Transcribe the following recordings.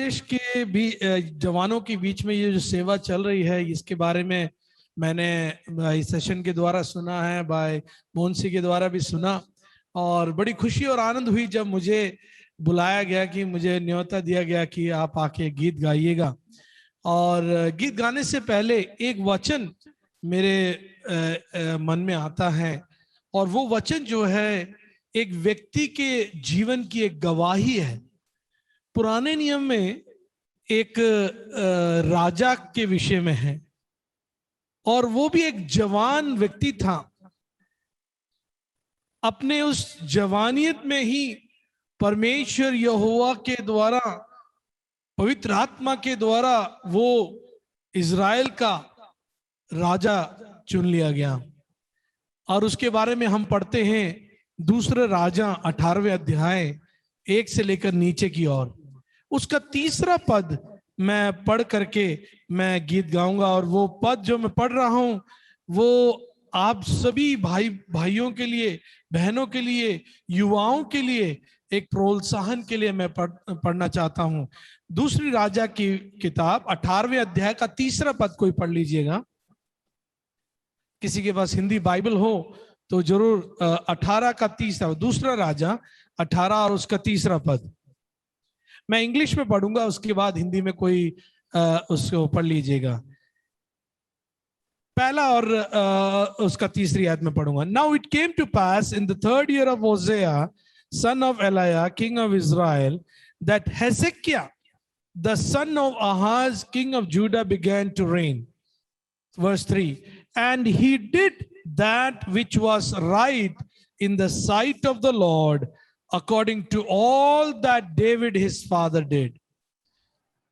बांग्लादेश के भी जवानों के बीच में ये जो सेवा चल रही है, इसके बारे में मैंने भाई सेशन के द्वारा सुना है, भाई मोहन सिंह के द्वारा भी सुना, और बड़ी खुशी और आनंद हुई जब मुझे बुलाया गया, कि मुझे न्योता दिया गया कि आप आके गीत गाइएगा। और गीत गाने से पहले एक वचन मेरे मन में आता है, और वो वचन जो है एक व्यक्ति के जीवन की एक गवाही है। पुराने नियम में एक राजा के विषय में है, और वो भी एक जवान व्यक्ति था। अपने उस जवानियत में ही परमेश्वर यहोवा के द्वारा, पवित्र आत्मा के द्वारा वो इज़राइल का राजा चुन लिया गया। और उसके बारे में हम पढ़ते हैं दूसरे राजा 18वें अध्याय 1 से लेकर नीचे की ओर। उसका 3रा पद मैं पढ़ करके मैं गीत गाऊंगा, और वो पद जो मैं पढ़ रहा हूं वो आप सभी भाइयों के लिए, बहनों के लिए, युवाओं के लिए एक प्रोत्साहन के लिए मैं पढ़ना चाहता हूं। दूसरी राजा की किताब 18वें अध्याय का 3रा पद कोई पढ़ लीजिएगा। किसी के पास हिंदी बाइबल हो तो जरूर 18 का 3रा, दूसरा राजा 18 और उसका 3रा पद। मैं इंग्लिश में पढ़ूंगा, उसके बाद हिंदी में कोई उसको पढ़ लीजिएगा। पहला और उसका 3री आयत में पढ़ूंगा। Now it came to pass in the 3rd year of Hosea son of Eliah king of Israel that Hezekiah the son of Ahaz king of Judah began to reign. Verse 3, and he did that which was right in the sight of the Lord according to all that David his father did.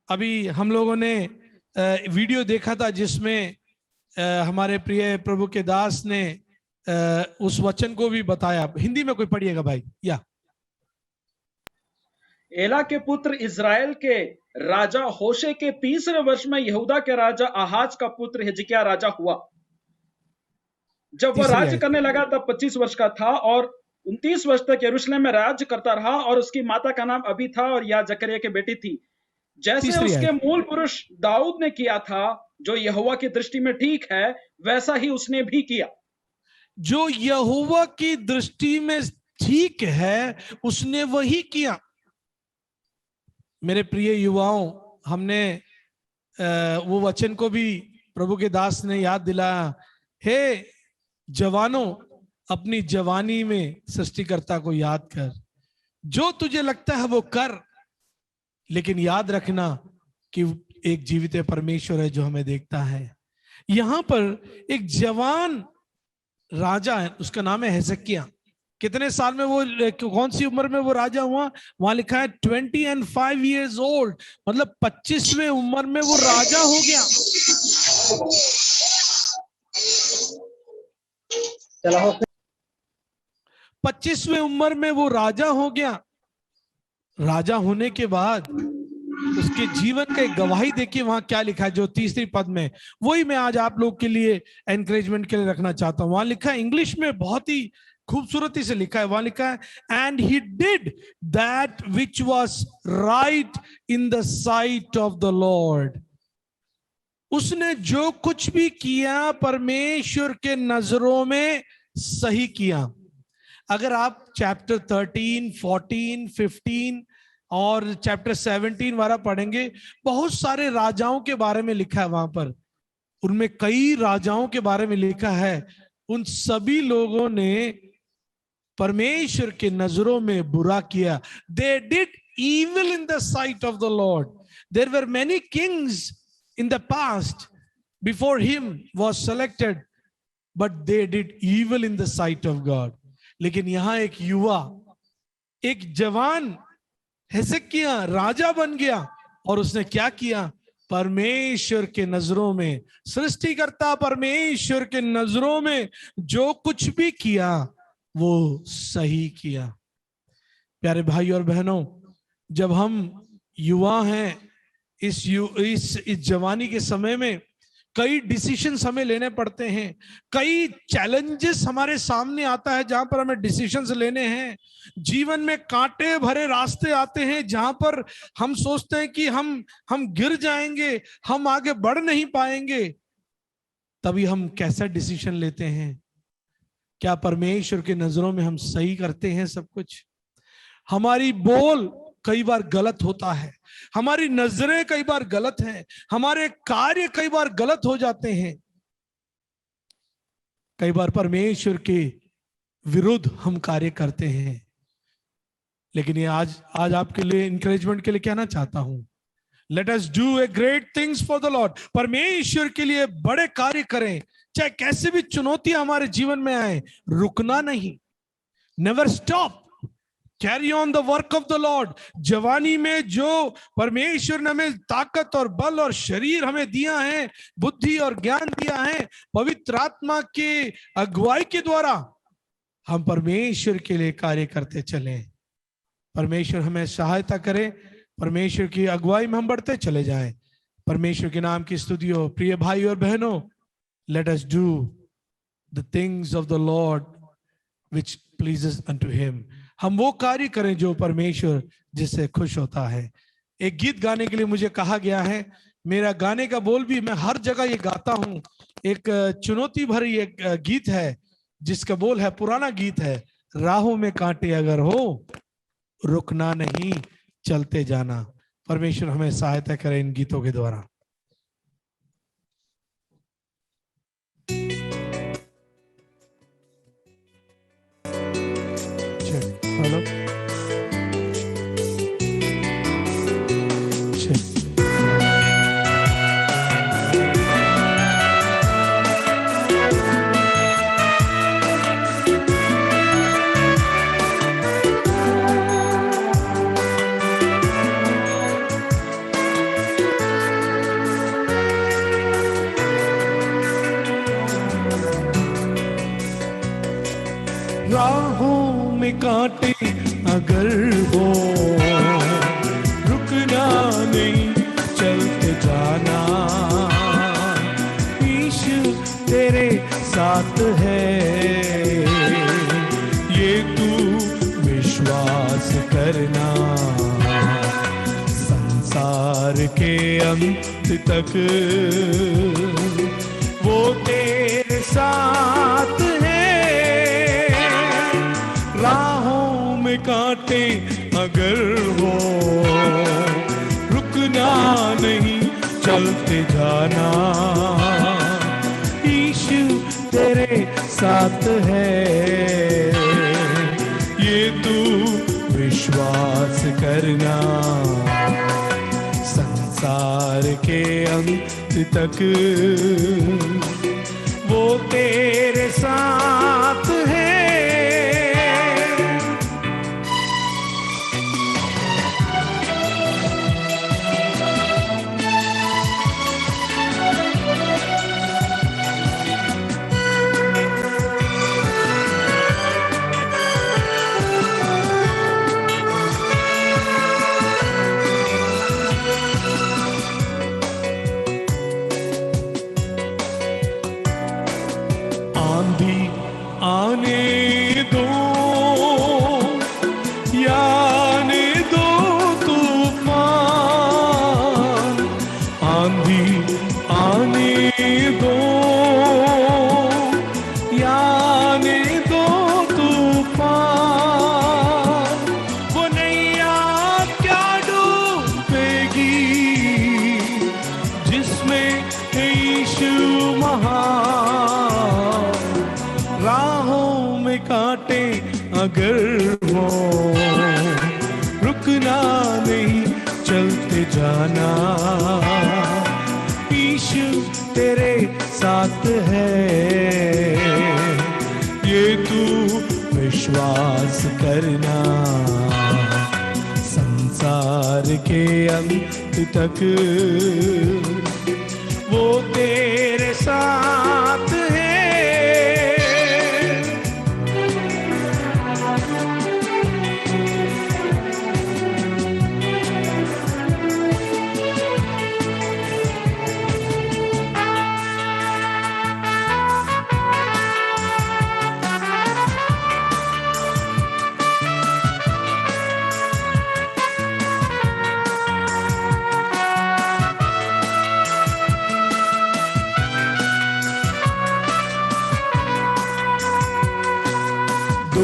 अभी हम लोगों ने video देखा था जिसमें हमारे प्रिय प्रभु के दास ने उस वचन को भी बताया। हिंदी में कोई पढ़िएगा भाई। या एला के पुत्र इज़राइल के राजा होशे के 30वें वर्ष में यहूदा के राजा आहाज का पुत्र हिजकिय्याह राजा हुआ। जब वह राज्य करने लगा तब 25 वर्ष का था, और 29 वर्ष तक यरूशलेम में राज्य करता रहा। और उसकी माता का नाम अबी था, और यह जकरिया की बेटी थी। जैसे उसके मूल पुरुष दाऊद ने किया था, जो यहोवा की दृष्टि में ठीक है, वैसा ही उसने भी किया। जो यहोवा की दृष्टि में ठीक है उसने वही किया। मेरे प्रिय युवाओं, हमने वो वचन को भी प्रभु के दास ने याद दिलाया। हे जवानों, अपनी जवानी में सृष्टिकर्ता को याद कर। जो तुझे लगता है वो कर, लेकिन याद रखना कि एक जीवित परमेश्वर है जो हमें देखता है। यहां पर एक जवान राजा है, उसका नाम है हिजकिय्याह। कितने साल में वो, कौन सी उम्र में वो राजा हुआ? वहां लिखा है 25 years old, मतलब 25वें उम्र में वो राजा हो गया। 25वें उम्र में वो राजा हो गया। राजा होने के बाद उसके जीवन का एक गवाही देखिए वहां क्या लिखा है, जो 3री पद में, वही मैं आज आप लोग के लिए एनकरेजमेंट के लिए रखना चाहता हूं। वहां लिखा है, इंग्लिश में बहुत ही खूबसूरती से लिखा है। वहां लिखा है, and he did that which was right in the site of the Lord. उसने जो कुछ भी किया परमेश्वर के नजरों में सही किया। अगर आप चैप्टर 13, 14, 15 और चैप्टर 17 वाला पढ़ेंगे, बहुत सारे राजाओं के बारे में लिखा है वहां पर। उनमें कई राजाओं के बारे में लिखा है। उन सभी लोगों ने परमेश्वर के नजरों में बुरा किया। They did evil in the sight of the Lord. There were many kings in the past before him was selected, but they did evil in the sight of God. लेकिन यहां एक युवा, एक जवान हिजकिय्याह राजा बन गया, और उसने क्या किया? परमेश्वर के नजरों में, सृष्टिकर्ता परमेश्वर के नजरों में जो कुछ भी किया वो सही किया। प्यारे भाई और बहनों, जब हम युवा हैं, इस जवानी के समय में कई डिसीजंस हमें लेने पड़ते हैं, कई चैलेंजेस हमारे सामने आता है जहां पर हमें डिसीजंस लेने हैं। जीवन में कांटे भरे रास्ते आते हैं जहां पर हम सोचते हैं कि हम गिर जाएंगे, हम आगे बढ़ नहीं पाएंगे। तभी हम कैसा डिसीजन लेते हैं? क्या परमेश्वर की नजरों में हम सही करते हैं सब कुछ? हमारी बोल कई बार गलत होता है, हमारी नजरें कई बार गलत हैं, हमारे कार्य कई बार गलत हो जाते हैं, कई बार परमेश्वर के विरुद्ध हम कार्य करते हैं। लेकिन ये आज आपके लिए इंकरेजमेंट के लिए कहना चाहता हूं, let us do a great things for the Lord. परमेश्वर के लिए बड़े कार्य करें, चाहे कैसे भी चुनौतियां हमारे जीवन में आए, रुकना नहीं, never stop, carry on the work of the Lord. जवानी में जो परमेश्वर ने हमें ताकत और बल और शरीर हमें दिया है, बुद्धि और ज्ञान दिया है, पवित्र आत्मा के अगुवाई के द्वारा हम परमेश्वर के लिए कार्य करते चलें। परमेश्वर हमें सहायता करे, परमेश्वर की अगुवाई में हम बढ़ते चले जाएं। परमेश्वर के नाम की स्तुति हो। प्रिय भाई और बहनों, let us do the things of the Lord which pleases unto him. हम वो कार्य करें जो परमेश्वर जिससे खुश होता है। एक गीत गाने के लिए मुझे कहा गया है, मेरा गाने का बोल भी मैं हर जगह ये गाता हूं। एक चुनौती भरी एक गीत है जिसका बोल है, पुराना गीत है, राहों में कांटे अगर हो रुकना नहीं चलते जाना। परमेश्वर हमें सहायता करे इन गीतों के द्वारा। हेलो, राहों में कांटे अगर हो रुकना नहीं चलते जाना, यीशु तेरे साथ है ये तू विश्वास करना। संसार के अंत तक वो तेरे साथ है। राहों में कांटे अगर हो रुकना नहीं चलते जाना, यीशु तेरे साथ है ये तू विश्वास करना। संसार के अंत तक वो तेरे साथ है। आने दो या आने दो तूफान, आंधी आने दो या आने दो तूफान, वो नैया क्या डूबेगी जिसमें यीशु महान। राहों में कांटे अगर हो रुकना नहीं चलते जाना, यीशु तेरे साथ है ये तू विश्वास करना। संसार के अंत तक वो तेरे साथ है।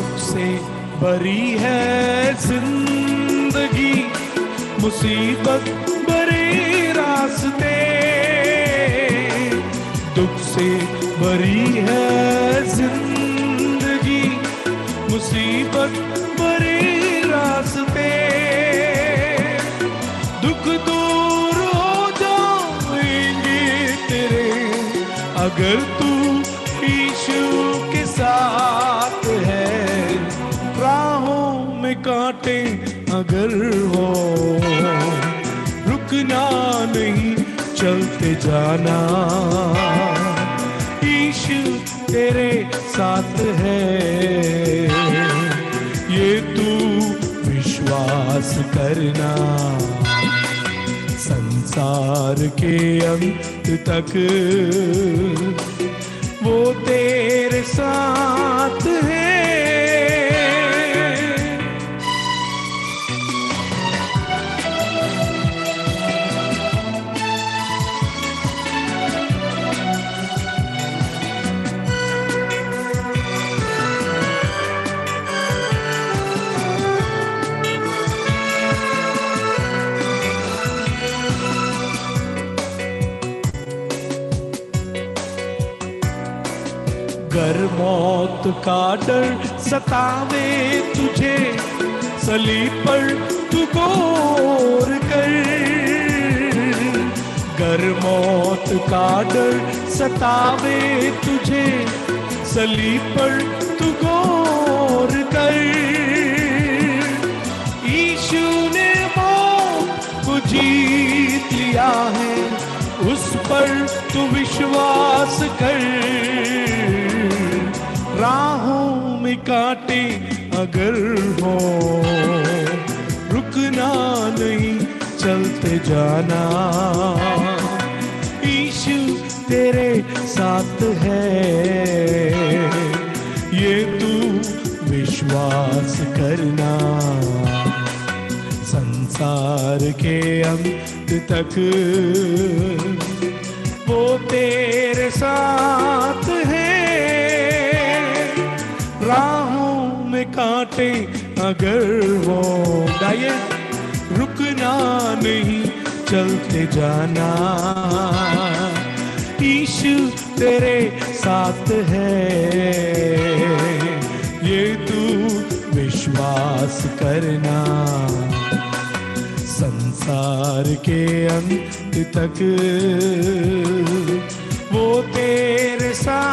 दुख से भरी है जिंदगी, मुसीबत भरे रास्ते, दुख से भरी है जिंदगी, मुसीबत भरे रास्ते, दुख दूर हो जाएंगे तेरे अगर तू यीशु के साथ है। राहों में कांटे अगर हो, रुकना नहीं, चलते जाना, यीशु तेरे साथ है, ये तू विश्वास करना। संसार के अंत तक वो तेरे साथ है। गर मौत का डर सतावे तुझे, सलीब पर तू गौर कर। गर मौत का डर सतावे तुझे, सलीब पर तू गौर कर। यीशु ने मौत को जीत लिया है, उस पर तू विश्वास कर। राहों में कांटे अगर हो, रुकना नहीं, चलते जाना, यीशु तेरे साथ है, ये तू विश्वास करना। संसार के अंत तक वो तेरे साथ है। राहों में कांटे अगर हो, गाइए, रुकना नहीं, चलते जाना, यीशु तेरे साथ है, ये तू विश्वास करना। संसार के अंत तक वो तेरे साथ